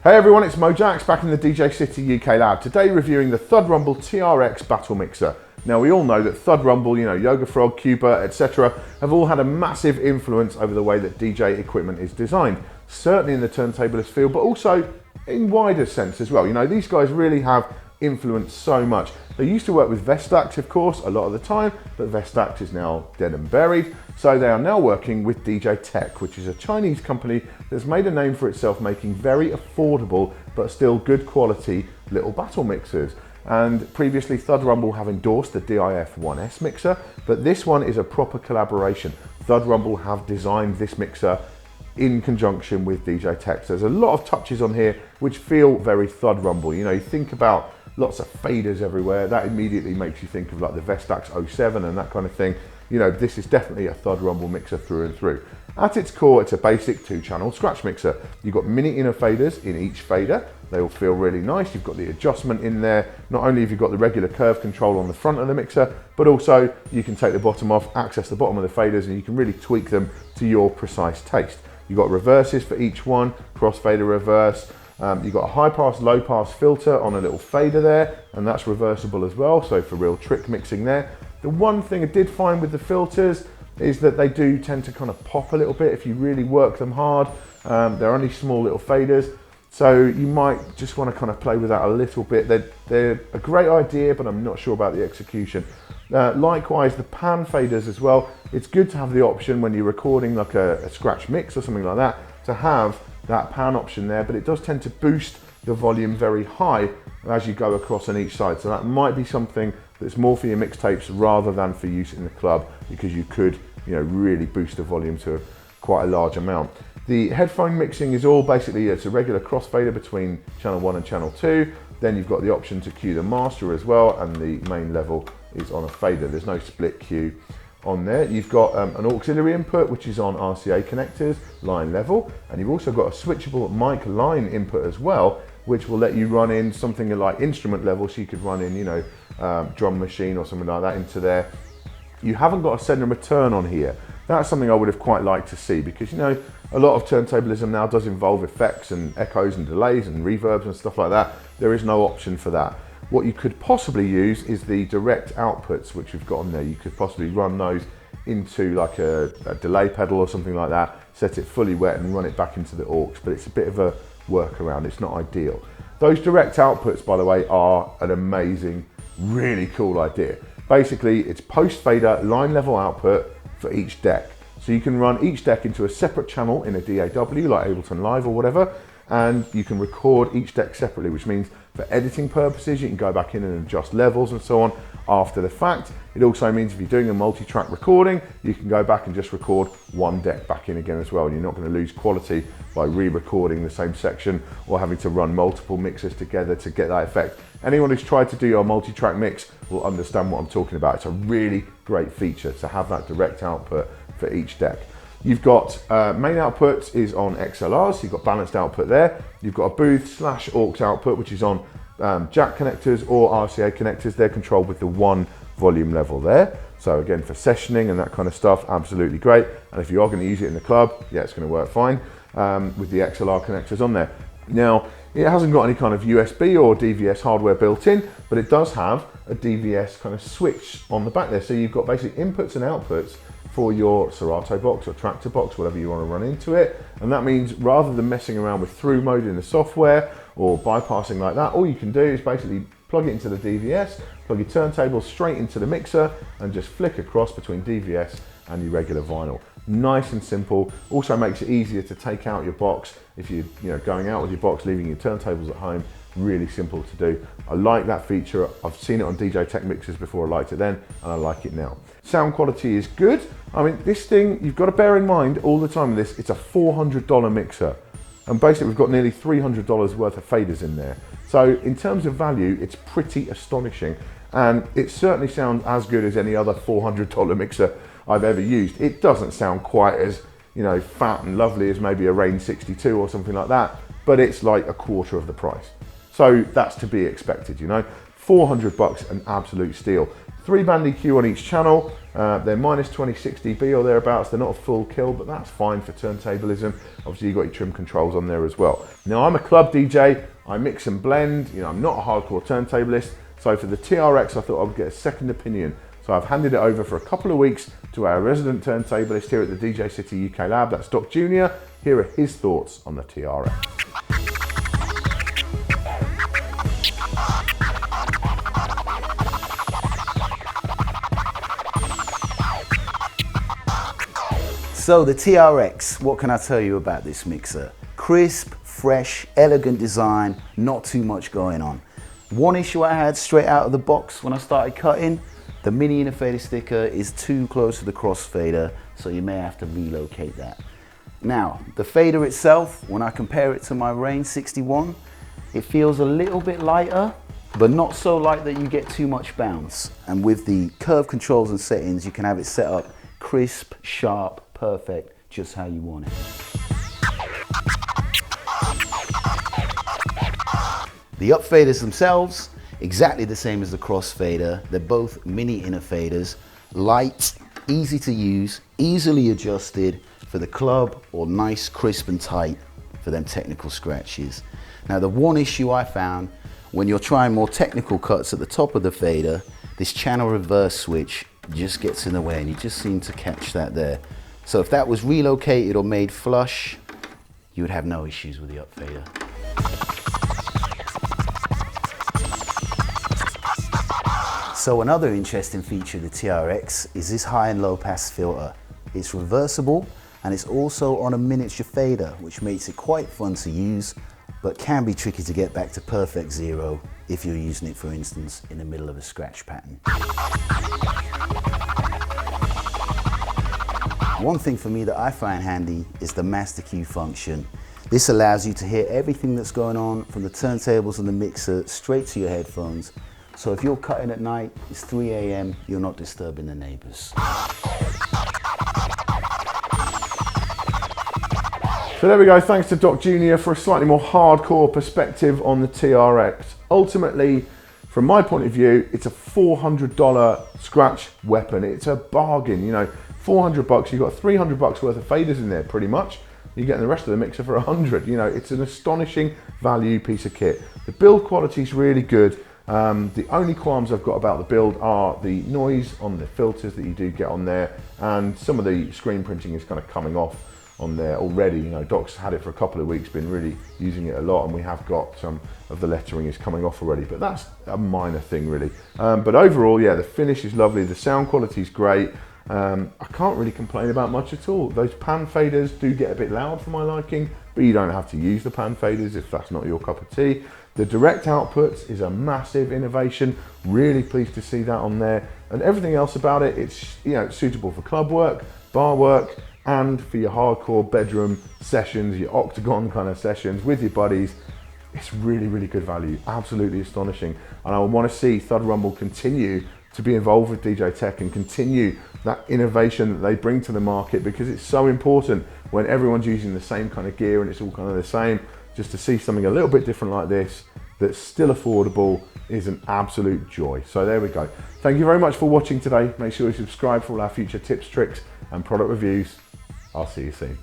Hey everyone, it's Mojax back in the DJ City UK lab. Today reviewing the Thud Rumble TRX battle mixer. Now we all know that Thud Rumble, Yoga Frog, Cuba, etc. have all had a massive influence over the way that DJ equipment is designed. Certainly in the turntablist field, but also in wider sense as well. These guys really have influenced so much. They used to work with Vestax, of course, a lot of the time, but Vestax is now dead and buried. So they are now working with DJ Tech, which is a Chinese company that's made a name for itself making very affordable, but still good quality little battle mixers. And previously Thud Rumble have endorsed the DIF-1S mixer, but this one is a proper collaboration. Thud Rumble have designed this mixer in conjunction with DJ Tech. So there's a lot of touches on here which feel very Thud Rumble. You think about lots of faders everywhere, that immediately makes you think of like the Vestax 07 and that kind of thing. This is definitely a Thud Rumble mixer through and through. At its core, it's a basic 2-channel scratch mixer. You've got mini inner faders in each fader. They all feel really nice. You've got the adjustment in there. Not only have you got the regular curve control on the front of the mixer, but also you can take the bottom off, access the bottom of the faders, and you can really tweak them to your precise taste. You've got reverses for each one, crossfader reverse. You've got a high pass, low pass filter on a little fader there, and that's reversible as well, so for real trick mixing there. The one thing I did find with the filters is that they do tend to kind of pop a little bit if you really work them hard. They're only small little faders, so you might just want to kind of play with that a little bit. They're a great idea, but I'm not sure about the execution. Likewise, the pan faders as well. It's good to have the option when you're recording like a scratch mix or something like that, to have that pan option there, but it does tend to boost the volume very high as you go across on each side. So that might be something that's more for your mixtapes rather than for use in the club, because you could really boost the volume to quite a large amount. The headphone mixing is all basically, it's a regular crossfader between channel 1 and channel 2. Then you've got the option to cue the master as well, and the main level is on a fader. There's no split cue on there. You've got an auxiliary input, which is on RCA connectors, line level, and you've also got a switchable mic line input as well, which will let you run in something like instrument level, so you could run in, drum machine or something like that into there. You haven't got a send and return on here. That's something I would have quite liked to see, because a lot of turntablism now does involve effects and echoes and delays and reverbs and stuff like that. There is no option for that. What you could possibly use is the direct outputs, which we've got on there. You could possibly run those into like a delay pedal or something like that, set it fully wet and run it back into the aux, but it's a bit of a workaround. It's not ideal. Those direct outputs, by the way, are an amazing, really cool idea. Basically, it's post fader line level output for each deck. So you can run each deck into a separate channel in a DAW, like Ableton Live or whatever, and you can record each deck separately, which means for editing purposes, you can go back in and adjust levels and so on after the fact. It also means if you're doing a multi-track recording, you can go back and just record one deck back in again as well, and you're not going to lose quality by re-recording the same section or having to run multiple mixers together to get that effect. Anyone who's tried to do a multi-track mix will understand what I'm talking about. It's a really great feature to have that direct output for each deck. You've got main output is on XLRs, so you've got balanced output there. You've got a booth/aux output, which is on jack connectors or RCA connectors. They're controlled with the one volume level there. So again, for sessioning and that kind of stuff, absolutely great. And if you are going to use it in the club, yeah, it's going to work fine with the XLR connectors on there. Now, it hasn't got any kind of USB or DVS hardware built in, but it does have a DVS kind of switch on the back there. So you've got basic inputs and outputs for your Serato box or Tractor box, whatever you want to run into it. And that means rather than messing around with through mode in the software or bypassing like that, all you can do is basically plug it into the DVS, plug your turntable straight into the mixer, and just flick across between DVS and your regular vinyl. Nice and simple. Also makes it easier to take out your box if you're going out with your box, leaving your turntables at home. Really simple to do. I like that feature. I've seen it on DJ Tech mixers before. I liked it then, and I like it now. Sound quality is good. I mean, this thing, you've got to bear in mind all the time with this, it's a $400 mixer. And basically we've got nearly $300 worth of faders in there. So in terms of value, it's pretty astonishing. And it certainly sounds as good as any other $400 mixer I've ever used. It doesn't sound quite as, fat and lovely as maybe a Rain 62 or something like that, but it's like a quarter of the price. So that's to be expected, $400, an absolute steal. 3 band EQ on each channel. They're minus 26 dB or thereabouts. They're not a full kill, but that's fine for turntablism. Obviously you've got your trim controls on there as well. Now I'm a club DJ, I mix and blend, you know, I'm not a hardcore turntablist. So for the TRX, I thought I would get a second opinion. So I've handed it over for a couple of weeks to our resident turntablist here at the DJ City UK Lab, that's Doc Jr. Here are his thoughts on the TRX. So the TRX, what can I tell you about this mixer? Crisp, fresh, elegant design, not too much going on. One issue I had straight out of the box when I started cutting, the mini inner fader sticker is too close to the crossfader, so you may have to relocate that. Now, the fader itself, when I compare it to my Range 61, it feels a little bit lighter, but not so light that you get too much bounce. And with the curve controls and settings, you can have it set up crisp, sharp, perfect, just how you want it. The up faders themselves, exactly the same as the crossfader. They're both mini inner faders, light, easy to use, easily adjusted for the club, or nice, crisp and tight for them technical scratches. Now the one issue I found, when you're trying more technical cuts at the top of the fader, this channel reverse switch just gets in the way, and you just seem to catch that there. So if that was relocated or made flush, you would have no issues with the up fader. So another interesting feature of the TRX is this high and low pass filter. It's reversible, and it's also on a miniature fader, which makes it quite fun to use, but can be tricky to get back to perfect zero if you're using it, for instance, in the middle of a scratch pattern. One thing for me that I find handy is the master cue function. This allows you to hear everything that's going on from the turntables and the mixer straight to your headphones. So if you're cutting at night, it's 3 AM, you're not disturbing the neighbors. So there we go, thanks to Doc Jr. for a slightly more hardcore perspective on the TRX. Ultimately, from my point of view, it's a $400 scratch weapon. It's a bargain, you know, 400 bucks, you've got 300 bucks worth of faders in there pretty much. You're getting the rest of the mixer for 100. You know, it's an astonishing value piece of kit. The build quality is really good. The only qualms I've got about the build are the noise on the filters that you do get on there, and some of the screen printing is kind of coming off on there already. You know, Doc's had it for a couple of weeks, been really using it a lot, and we have got some of the lettering is coming off already, but that's a minor thing really. But overall, yeah, the finish is lovely, the sound quality is great. I can't really complain about much at all. Those pan faders do get a bit loud for my liking, but you don't have to use the pan faders if that's not your cup of tea. The direct outputs is a massive innovation. Really pleased to see that on there. And everything else about it, it's, you know, it's suitable for club work, bar work, and for your hardcore bedroom sessions, your octagon kind of sessions with your buddies. It's really, really good value. Absolutely astonishing. And I want to see Thud Rumble continue to be involved with DJ Tech and continue that innovation that they bring to the market, because it's so important when everyone's using the same kind of gear and it's all kind of the same. Just to see something a little bit different like this that's still affordable is an absolute joy. So there we go. Thank you very much for watching today. Make sure you subscribe for all our future tips, tricks and product reviews. I'll see you soon.